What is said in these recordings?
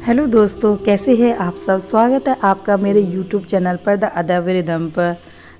Hello दोस्तों, कैसे हैं आप सब। स्वागत है आपका मेरे यूट्यूब चैनल पर द अदब रिदम पर।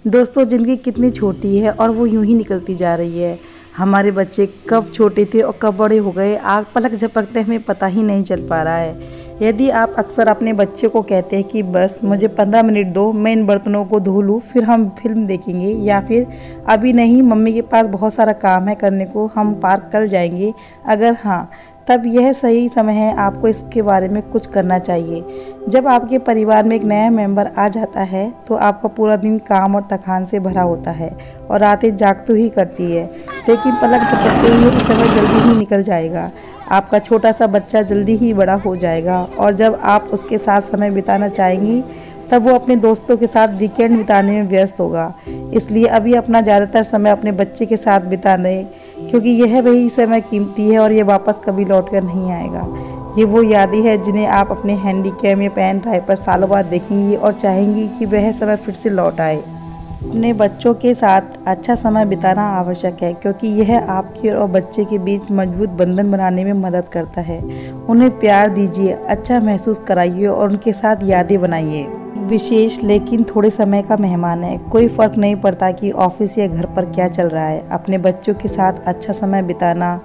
दोस्तों, ज़िंदगी कितनी छोटी है और वो यूं ही निकलती जा रही है। हमारे बच्चे कब छोटे थे और कब बड़े हो गए, आग पलक झपकते हमें पता ही नहीं चल पा रहा है। यदि आप अक्सर अपने बच्चे को कहते हैं कि बस मुझे 15 मिनट दो, मैं इन बर्तनों को धो लूँ, फिर हम फिल्म देखेंगे, या फिर अभी नहीं, मम्मी के पास बहुत सारा काम है करने को, हम पार्क कल जाएंगे, अगर हाँ, तब यह सही समय है आपको इसके बारे में कुछ करना चाहिए। जब आपके परिवार में एक नया मेंबर आ जाता है तो आपका पूरा दिन काम और थकान से भरा होता है और रातें जागतू ही करती है, लेकिन पलक झपकते ही ये समय जल्दी ही निकल जाएगा। आपका छोटा सा बच्चा जल्दी ही बड़ा हो जाएगा और जब आप उसके साथ समय बिताना चाहेंगी तब वो अपने दोस्तों के साथ वीकेंड बिताने में व्यस्त होगा। इसलिए अभी अपना ज़्यादातर समय अपने बच्चे के साथ बिताने, क्योंकि यह वही समय कीमती है और ये वापस कभी लौट कर नहीं आएगा। ये वो यादें हैं जिन्हें आप अपने हैंडीकैम या पेन ड्राइव पर सालों बाद देखेंगी और चाहेंगी कि वह समय फिर से लौट आए। अपने बच्चों के साथ अच्छा समय बिताना आवश्यक है, क्योंकि यह आपके और बच्चे के बीच मजबूत बंधन बनाने में मदद करता है। उन्हें प्यार दीजिए, अच्छा महसूस कराइए और उनके साथ यादें बनाइए। विशेष लेकिन थोड़े समय का मेहमान है, कोई फ़र्क नहीं पड़ता कि ऑफिस या घर पर क्या चल रहा है। अपने बच्चों के साथ अच्छा समय बिताना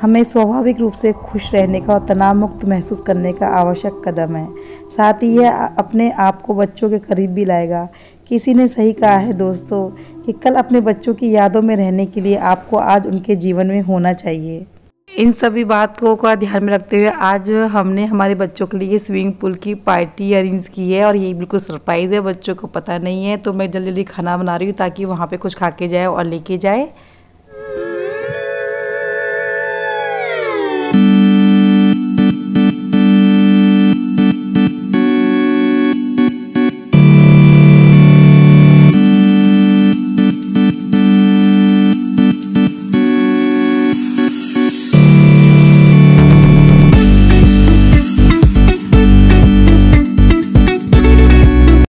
हमें स्वाभाविक रूप से खुश रहने का और तनाव मुक्त महसूस करने का आवश्यक कदम है। साथ ही यह अपने आप को बच्चों के करीब भी लाएगा। किसी ने सही कहा है दोस्तों कि कल अपने बच्चों की यादों में रहने के लिए आपको आज उनके जीवन में होना चाहिए। इन सभी बातों का ध्यान में रखते हुए आज हमने हमारे बच्चों के लिए स्विमिंग पूल की पार्टी अरेंज की है और ये बिल्कुल सरप्राइज़ है, बच्चों को पता नहीं है। तो मैं जल्दी जल्दी खाना बना रही हूँ ताकि वहाँ पे कुछ खा के जाए और लेके जाए।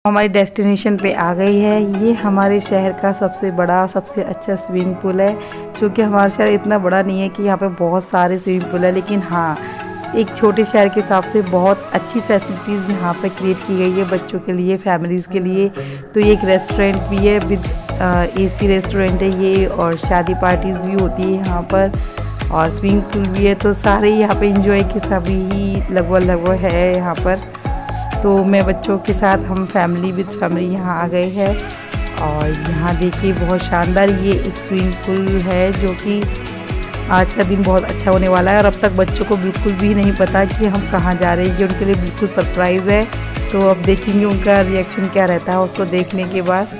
हमारी डेस्टिनेशन पे आ गई है। ये हमारे शहर का सबसे बड़ा सबसे अच्छा स्विमिंग पूल है। क्योंकि हमारा शहर इतना बड़ा नहीं है कि यहाँ पे बहुत सारे स्विमिंग पूल है, लेकिन हाँ, एक छोटे शहर के हिसाब से बहुत अच्छी फैसिलिटीज़ यहाँ पे क्रिएट की गई है बच्चों के लिए, फैमिलीज़ के लिए। तो ये एक रेस्टोरेंट भी है, विद AC रेस्टोरेंट है ये, और शादी पार्टीज़ भी होती है यहाँ पर, और स्विमिंग पूल भी है। तो सारे यहाँ पे इंजॉय के सभी ही लगभग है यहाँ पर। तो मैं बच्चों के साथ हम फैमिली विद फैमिली यहाँ आ गए हैं। और यहाँ देखिए बहुत शानदार ये एक स्विमिंग पूल है, जो कि आज का दिन बहुत अच्छा होने वाला है। और अब तक बच्चों को बिल्कुल भी नहीं पता कि हम कहाँ जा रहे हैं, ये उनके लिए बिल्कुल सरप्राइज़ है। तो अब देखेंगे उनका रिएक्शन क्या रहता है उसको देखने के बाद।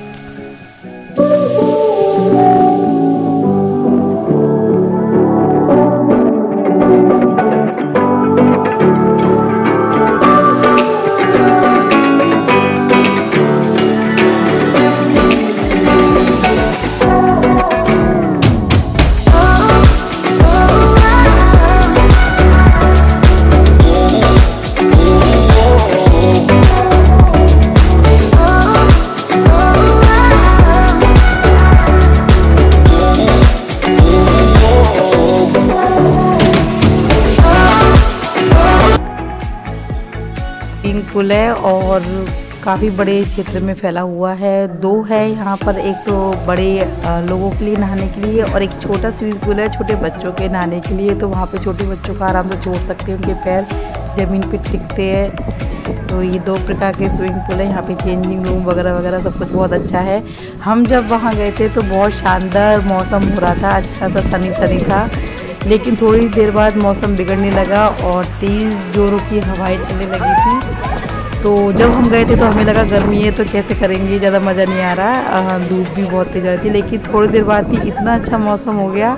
स्विमिंग पूल है और काफ़ी बड़े क्षेत्र में फैला हुआ है। दो है यहाँ पर, एक तो बड़े लोगों के लिए नहाने के लिए और एक छोटा स्विमिंग पूल है छोटे बच्चों के नहाने के लिए। तो वहाँ पे छोटे बच्चों का आराम से छोड़ सकते हैं, उनके पैर ज़मीन पे टिकते हैं। तो ये दो प्रकार के स्विमिंग पूल है। यहाँ पे चेंजिंग रूम वगैरह वगैरह सब कुछ बहुत अच्छा है। हम जब वहाँ गए थे तो बहुत शानदार मौसम हो रहा था, अच्छा सा सनी था, लेकिन थोड़ी देर बाद मौसम बिगड़ने लगा और तेज़ जोरों की हवाएं चलने लगी थी। तो जब हम गए थे तो हमें लगा गर्मी है तो कैसे करेंगे, ज़्यादा मज़ा नहीं आ रहा, धूप भी बहुत तेज़ आ रही थी। लेकिन थोड़ी देर बाद ही इतना अच्छा मौसम हो गया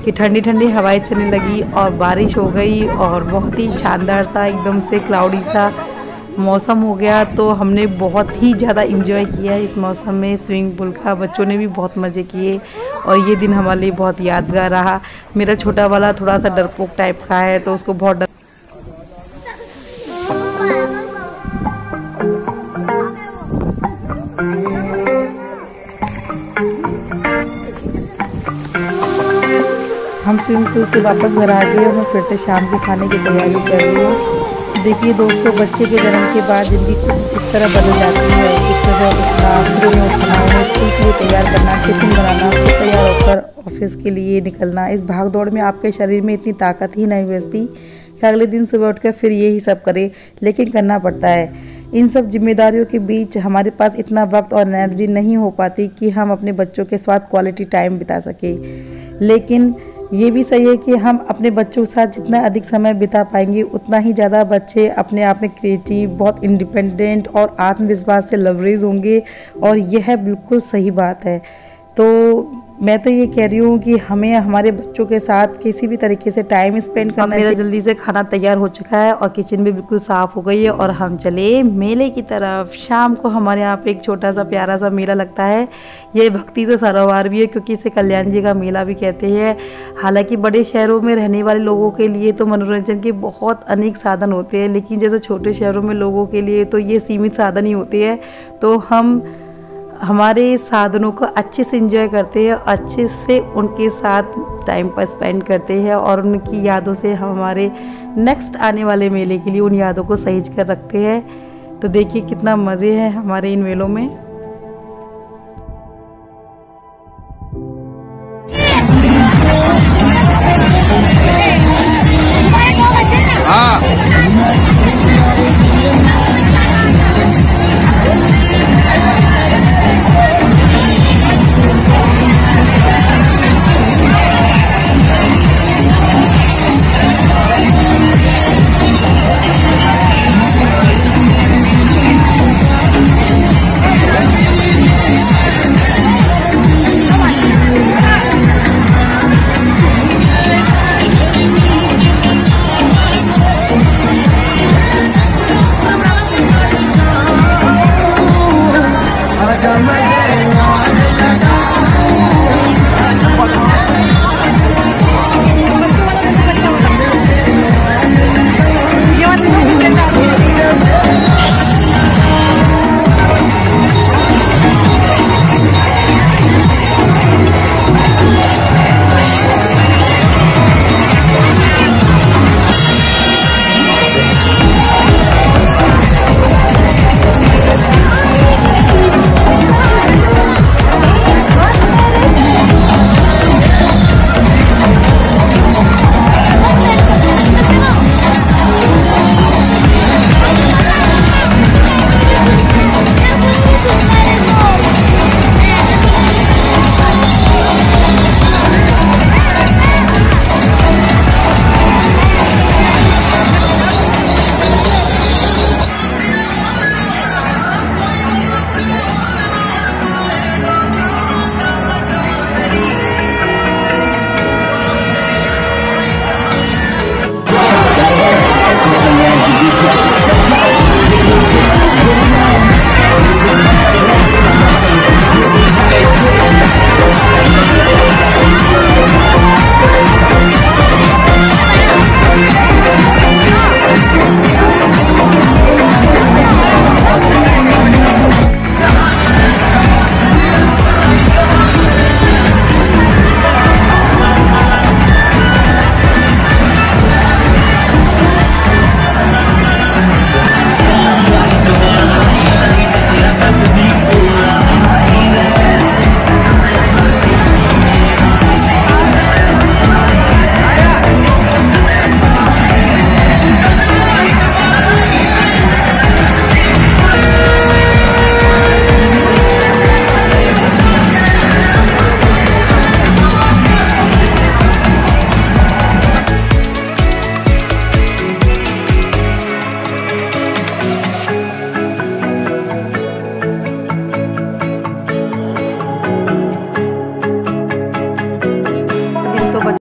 कि ठंडी ठंडी हवाएं चलने लगी और बारिश हो गई और बहुत ही शानदार सा एकदम से क्लाउडी सा मौसम हो गया। तो हमने बहुत ही ज़्यादा इंजॉय किया इस मौसम में स्विमिंग पूल का। बच्चों ने भी बहुत मज़े किए और ये दिन हमारे लिए बहुत यादगार रहा। मेरा छोटा वाला थोड़ा सा डरपोक टाइप का है, तो उसको बहुत हम स्विमिंग पूल से वापस घर आ गए और मैं फिर से शाम के खाने की तैयारी कर रही हूँ। देखिए दोस्तों, बच्चे के जन्म के बाद ज़िंदगी कुछ इस तरह बदल जाती है। एक सुबह उठना, सुबह में उठना, उन्हें स्कूल के लिए तैयार करना, टिफिन बनाना, फिर तैयार होकर ऑफिस के लिए निकलना। इस भाग दौड़ में आपके शरीर में इतनी ताकत ही नहीं बचती कि अगले दिन सुबह उठकर फिर यही सब करे, लेकिन करना पड़ता है। इन सब जिम्मेदारियों के बीच हमारे पास इतना वक्त और एनर्जी नहीं हो पाती कि हम अपने बच्चों के साथ क्वालिटी टाइम बिता सके। लेकिन ये भी सही है कि हम अपने बच्चों के साथ जितना अधिक समय बिता पाएंगे उतना ही ज़्यादा बच्चे अपने आप में क्रिएटिव, बहुत इंडिपेंडेंट और आत्मविश्वास से लबरेज होंगे, और यह बिल्कुल सही बात है। तो मैं तो ये कह रही हूँ कि हमें हमारे बच्चों के साथ किसी भी तरीके से टाइम स्पेंड करना चाहिए। मेरा जल्दी से खाना तैयार हो चुका है और किचन भी बिल्कुल साफ़ हो गई है, और हम चले मेले की तरफ। शाम को हमारे यहाँ पे एक छोटा सा प्यारा सा मेला लगता है। ये भक्ति से सरोवर भी है, क्योंकि इसे कल्याण जी का मेला भी कहते हैं। हालांकि बड़े शहरों में रहने वाले लोगों के लिए तो मनोरंजन के बहुत अनेक साधन होते हैं, लेकिन जैसे छोटे शहरों में लोगों के लिए तो ये सीमित साधन ही होते हैं। तो हम हमारे साधनों को अच्छे से एंजॉय करते हैं, अच्छे से उनके साथ टाइम पर स्पेंड करते हैं, और उनकी यादों से हम हमारे नेक्स्ट आने वाले मेले के लिए उन यादों को सहेज कर रखते हैं। तो देखिए कितना मज़े हैं हमारे इन मेलों में।